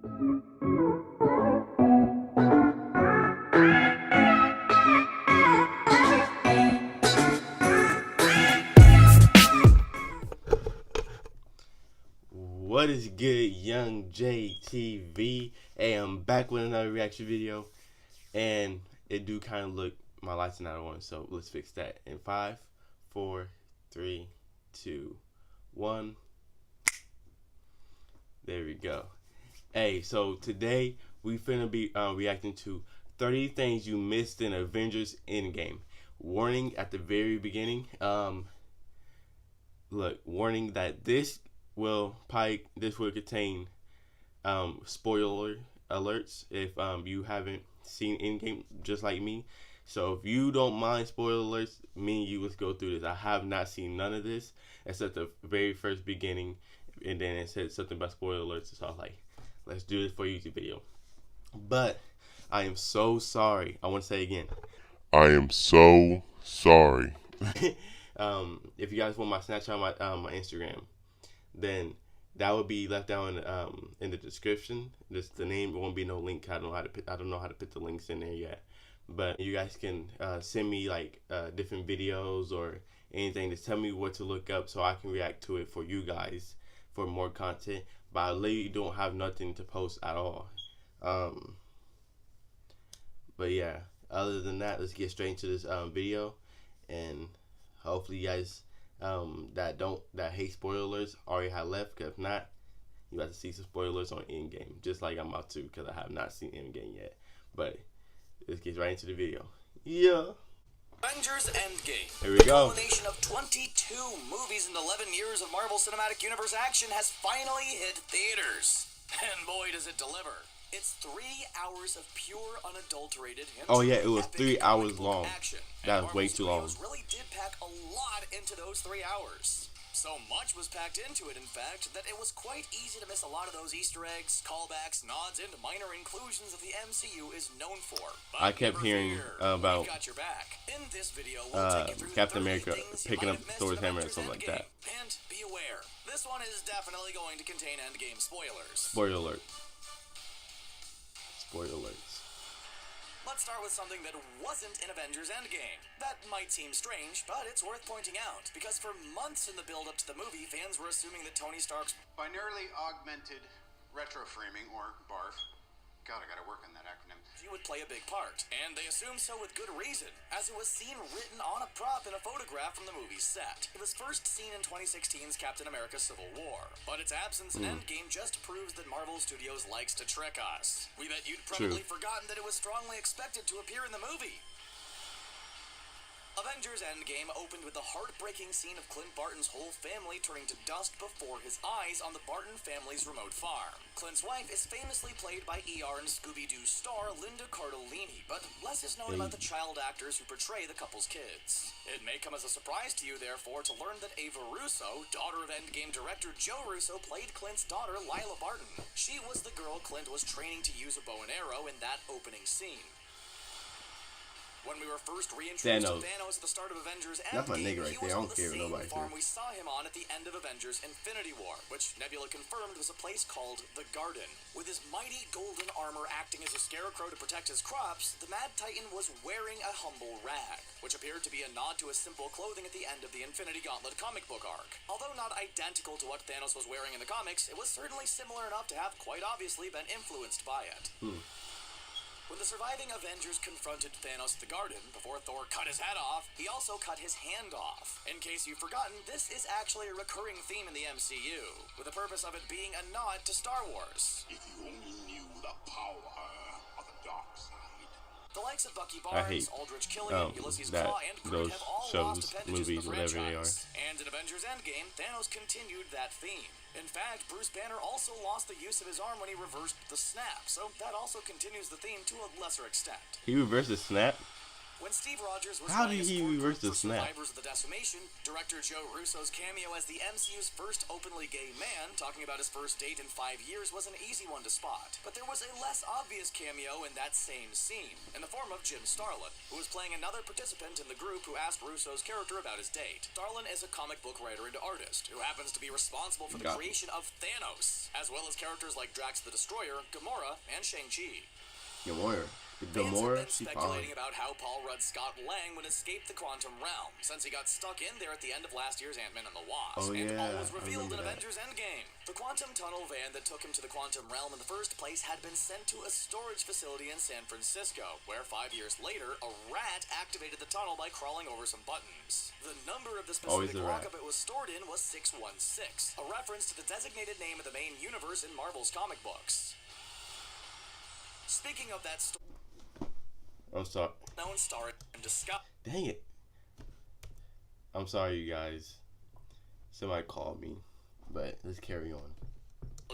What is good, young JTV? Hey, I'm back with another reaction video, and it do kind of look, my lights are not on, so let's fix that. In 5, 4, 3, 2, 1. There we go. Hey, so today we finna be reacting to 30 things you missed in Avengers Endgame. Warning at the very beginning. Look, warning that this will contain spoiler alerts if you haven't seen Endgame just like me. So if you don't mind spoiler alerts, me and you, let's go through this. I have not seen none of this except the very first beginning, and then it said something about spoiler alerts. So I was like, let's do this for a YouTube video. But I am so sorry. I want to say again, I am so sorry. if you guys want my Snapchat, my Instagram, then that would be left down in the description. Just the name, it won't be no link. I don't know how to put the links in there yet. But you guys can send me like different videos or anything to tell me what to look up so I can react to it for you guys for more content. But I literally don't have nothing to post at all. But yeah, other than that, let's get straight into this video, and hopefully you guys that hate spoilers already have left, because if not, you about to see some spoilers on Endgame, just like I'm about to, because I have not seen Endgame yet. But let's get right into the video. Yeah. Avengers Endgame. Here we go. The culmination of 22 movies and 11 years of Marvel Cinematic Universe action has finally hit theaters. And boy, does it deliver. It's 3 hours of pure, unadulterated, oh yeah, it was 3 hours long long. Action. That was way too long. Really did pack a lot into those 3 hours. So much was packed into it, in fact, that it was quite easy to miss a lot of those Easter eggs, callbacks, nods, and minor inclusions that the MCU is known for. But I kept hearing about got your back. In this video, we'll take you through Captain 30 America things picking up you might have Thor's missed in hammer or Avengers something like that. And be aware, this one is definitely going to contain Endgame spoilers. Spoiler alert. Spoiler alerts. Let's start with something that wasn't in Avengers Endgame. That might seem strange, but it's worth pointing out, because for months in the build-up to the movie, fans were assuming that Tony Stark's binarily augmented retroframing, or BARF. God, I gotta work on that acronym. He would play a big part, and they assumed so with good reason, as it was seen written on a prop in a photograph from the movie's set. It was first seen in 2016's Captain America Civil War, but its absence in Endgame just proves that Marvel Studios likes to trick us. We bet you'd probably forgotten that it was strongly expected to appear in the movie. Avengers Endgame opened with the heartbreaking scene of Clint Barton's whole family turning to dust before his eyes on the Barton family's remote farm. Clint's wife is famously played by ER and Scooby-Doo star Linda Cardellini, but less is known about the child actors who portray the couple's kids. It may come as a surprise to you, therefore, to learn that Ava Russo, daughter of Endgame director Joe Russo, played Clint's daughter Lila Barton. She was the girl Clint was training to use a bow and arrow in that opening scene. When we were first reintroduced to Thanos at the start of Avengers Endgame, that's my nigga right there. I don't care what nobody farm says. we saw him on at the end of Avengers Infinity War, which Nebula confirmed was a place called the Garden. With his mighty golden armor acting as a scarecrow to protect his crops, the Mad Titan was wearing a humble rag, which appeared to be a nod to his simple clothing at the end of the Infinity Gauntlet comic book arc. Although not identical to what Thanos was wearing in the comics, it was certainly similar enough to have quite obviously been influenced by it. When the surviving Avengers confronted Thanos at the Garden, before Thor cut his head off, he also cut his hand off. In case you've forgotten, this is actually a recurring theme in the MCU, with the purpose of it being a nod to Star Wars. If you only knew the power of the dark side. The likes of Bucky Barnes, Aldrich Killian, Ulysses Claw, and Groot have all lost appendages to the franchise. And in Avengers Endgame, Thanos continued that theme. In fact, Bruce Banner also lost the use of his arm when he reversed the snap, so that also continues the theme to a lesser extent. He reversed the snap? When Steve Rogers was How running did a he support reverse group the for snap? Survivors of the Decimation, director Joe Russo's cameo as the MCU's first openly gay man, talking about his first date in 5 years, was an easy one to spot. But there was a less obvious cameo in that same scene, in the form of Jim Starlin, who was playing another participant in the group who asked Russo's character about his date. Starlin is a comic book writer and artist, who happens to be responsible for the creation of Thanos, as well as characters like Drax the Destroyer, Gamora, and Shang-Chi. Gamora. Fans have been She speculating about how Paul Rudd Scott Lang would escape the quantum realm, since he got stuck in there at the end of last year's Ant-Man and the Wasp, and all was revealed in Avengers Endgame. The quantum tunnel van that took him to the quantum realm in the first place had been sent to a storage facility in San Francisco, where 5 years later, a rat activated the tunnel by crawling over some buttons. The number of the specific lockup it was stored in was 616, a reference to the designated name of the main universe in Marvel's comic books. Speaking of that I'm sorry. known star in disguise. Dang it. I'm sorry, you guys. Somebody called me, but let's carry on.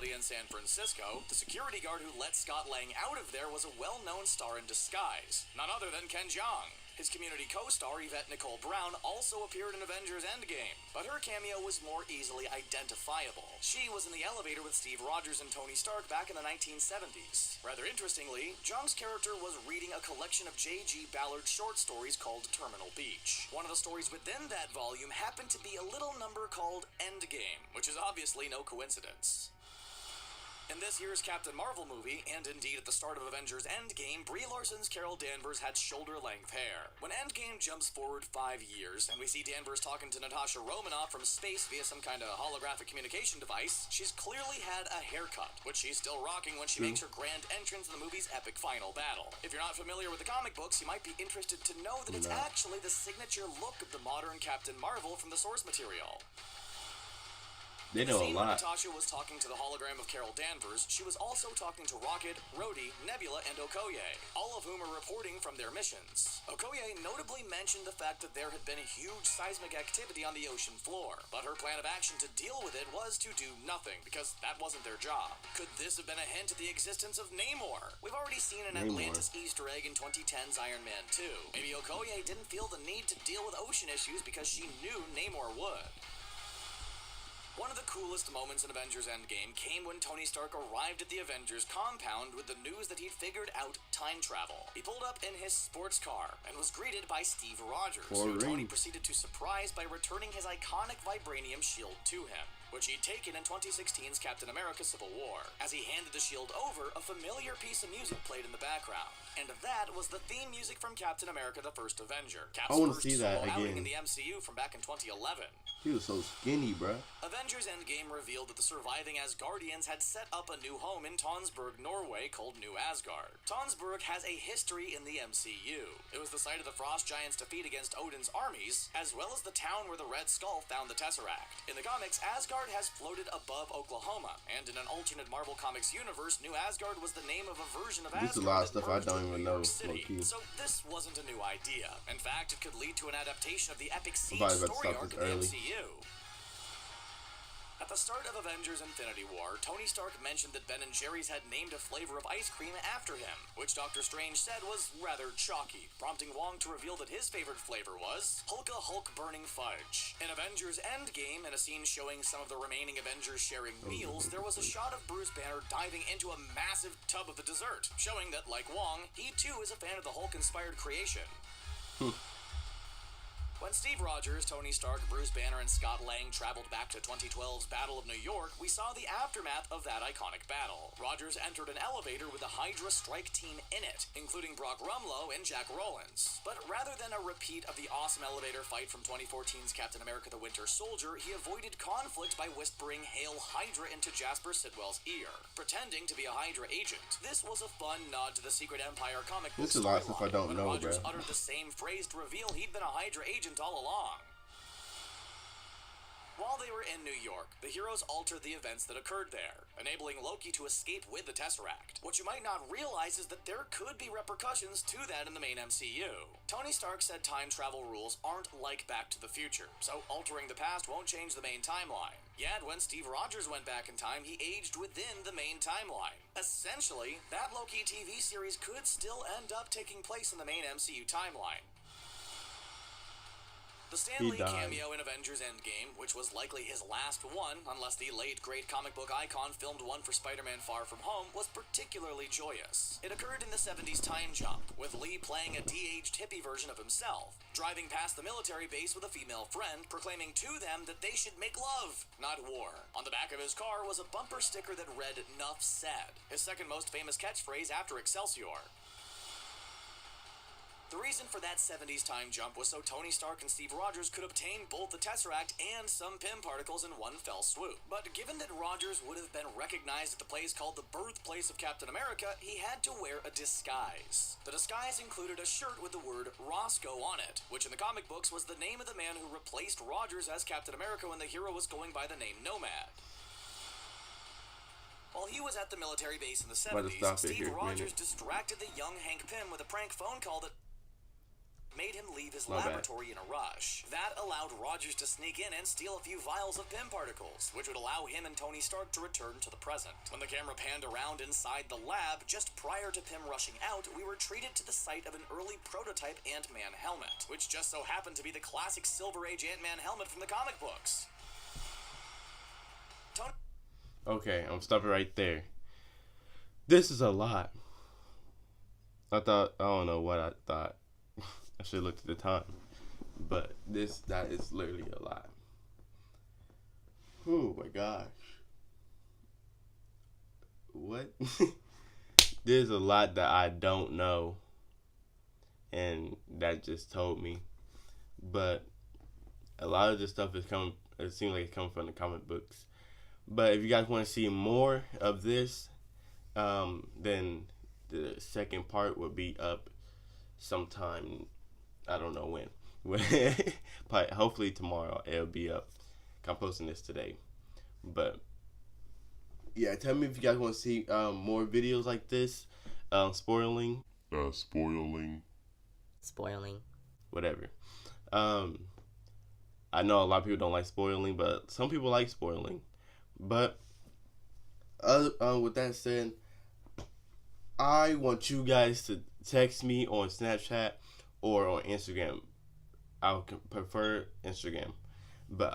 In San Francisco, the security guard who let Scott Lang out of there was a well-known star in disguise, none other than Ken Jeong. His Community co-star Yvette Nicole Brown also appeared in Avengers Endgame, but her cameo was more easily identifiable. She was in the elevator with Steve Rogers and Tony Stark back in the 1970s. Rather interestingly, Jeong's character was reading a collection of J.G. Ballard's short stories called Terminal Beach. One of the stories within that volume happened to be a little number called Endgame, which is obviously no coincidence. In this year's Captain Marvel movie, and indeed at the start of Avengers Endgame, Brie Larson's Carol Danvers had shoulder-length hair. When Endgame jumps forward 5 years, and we see Danvers talking to Natasha Romanoff from space via some kind of holographic communication device, she's clearly had a haircut, which she's still rocking when she makes her grand entrance in the movie's epic final battle. If you're not familiar with the comic books, you might be interested to know that it's actually the signature look of the modern Captain Marvel from the source material. They know a lot. When Natasha was talking to the hologram of Carol Danvers, she was also talking to Rocket, Rhodey, Nebula, and Okoye, all of whom are reporting from their missions. Okoye notably mentioned the fact that there had been a huge seismic activity on the ocean floor, but her plan of action to deal with it was to do nothing, because that wasn't their job. Could this have been a hint at the existence of Namor? We've already seen an Atlantis Easter egg in 2010's Iron Man 2. Maybe Okoye didn't feel the need to deal with ocean issues because she knew Namor would. One of the coolest moments in Avengers Endgame came when Tony Stark arrived at the Avengers compound with the news that he'd figured out time travel. He pulled up in his sports car and was greeted by Steve Rogers, who Tony proceeded to surprise by returning his iconic vibranium shield to him, which he'd taken in 2016's Captain America Civil War. As he handed the shield over, a familiar piece of music played in the background, and that was the theme music from Captain America the First Avenger, Cap's first solo outing in the MCU from back in 2011. He was so skinny, bruh. Avengers Endgame revealed that the surviving Asgardians had set up a new home in Tonsberg, Norway, called New Asgard. Tonsberg has a history in the MCU. It was the site of the Frost Giants' defeat against Odin's armies, as well as the town where the Red Skull found the Tesseract. In the comics, Asgard has floated above Oklahoma, and in an alternate Marvel Comics universe, New Asgard was the name of a version of Asgard. There's a lot of stuff I don't even know. So this wasn't a new idea. In fact, it could lead to an adaptation of the epic Siege story arc in the MCU. At the start of Avengers Infinity War, Tony Stark mentioned that Ben & Jerry's had named a flavor of ice cream after him, which Doctor Strange said was rather chalky, prompting Wong to reveal that his favorite flavor was Hulka Hulk Burning Fudge. In Avengers Endgame, in a scene showing some of the remaining Avengers sharing meals, there was a shot of Bruce Banner diving into a massive tub of the dessert, showing that, like Wong, he too is a fan of the Hulk-inspired creation. When Steve Rogers, Tony Stark, Bruce Banner, and Scott Lang traveled back to 2012's Battle of New York, we saw the aftermath of that iconic battle. Rogers entered an elevator with the Hydra strike team in it, including Brock Rumlow and Jack Rowlands. But rather than a repeat of the awesome elevator fight from 2014's Captain America the Winter Soldier, he avoided conflict by whispering "Hail Hydra" into Jasper Sitwell's ear, pretending to be a Hydra agent. This was a fun nod to the Secret Empire comic book storyline. This is a lot of stuff I don't know, Rogers uttered the same phrase to reveal he'd been a Hydra agent all along. While they were in New York, the heroes altered the events that occurred there, enabling Loki to escape with the Tesseract. What you might not realize is that there could be repercussions to that in the main MCU. Tony Stark said time travel rules aren't like Back to the Future, so altering the past won't change the main timeline. Yet, when Steve Rogers went back in time, he aged within the main timeline. Essentially, that Loki TV series could still end up taking place in the main MCU timeline. The Stan He Lee died. cameo in Avengers Endgame, which was likely his last one, unless the late great comic book icon filmed one for Spider-Man Far From Home, was particularly joyous. It occurred in the 70s time jump, with Lee playing a de-aged hippie version of himself, driving past the military base with a female friend, proclaiming to them that they should make love, not war. On the back of his car was a bumper sticker that read, "Nuff said," his second most famous catchphrase after Excelsior. The reason for that 70s time jump was so Tony Stark and Steve Rogers could obtain both the Tesseract and some Pym particles in one fell swoop. But given that Rogers would have been recognized at the place called the birthplace of Captain America, he had to wear a disguise. The disguise included a shirt with the word Roscoe on it, which in the comic books was the name of the man who replaced Rogers as Captain America when the hero was going by the name Nomad. While he was at the military base in the 70s, Steve Rogers distracted the young Hank Pym with a prank phone call that made him leave his laboratory in a rush. That allowed Rogers to sneak in and steal a few vials of Pym particles, which would allow him and Tony Stark to return to the present. When the camera panned around inside the lab, just prior to Pym rushing out, we were treated to the sight of an early prototype Ant-Man helmet, which just so happened to be the classic Silver Age Ant-Man helmet from the comic books. Okay, I'm stopping right there. This is a lot. I don't know what I thought. I should have looked at the time. But that is literally a lot. Oh my gosh. What? There's a lot that I don't know. And that just told me. But a lot of this stuff is coming, it seems like it's coming from the comic books. But if you guys want to see more of this, then the second part will be up sometime. I don't know when. But hopefully tomorrow it'll be up. I'm posting this today. But yeah, tell me if you guys want to see more videos like this. Spoiling. Whatever. I know a lot of people don't like spoiling, but some people like spoiling. But with that said, I want you guys to text me on Snapchat or on Instagram. I would prefer Instagram. But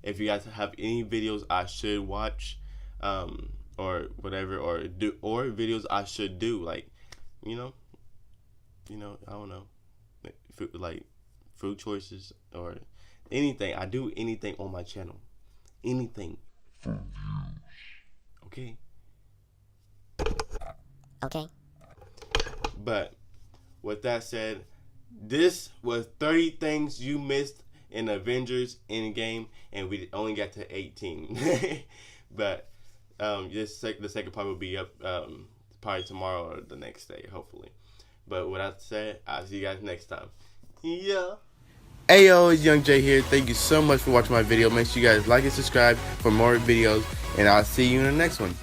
if you guys have any videos I should watch, or whatever, or videos I should do, like, you know, I don't know, food choices or anything. I do anything on my channel. Anything. Okay. But with that said, this was 30 things you missed in Avengers Endgame, and we only got to 18. But the second part will be up probably tomorrow or the next day, hopefully. But with that said, I'll see you guys next time. Yeah. Hey yo, it's Young Jay here. Thank you so much for watching my video. Make sure you guys like and subscribe for more videos, and I'll see you in the next one.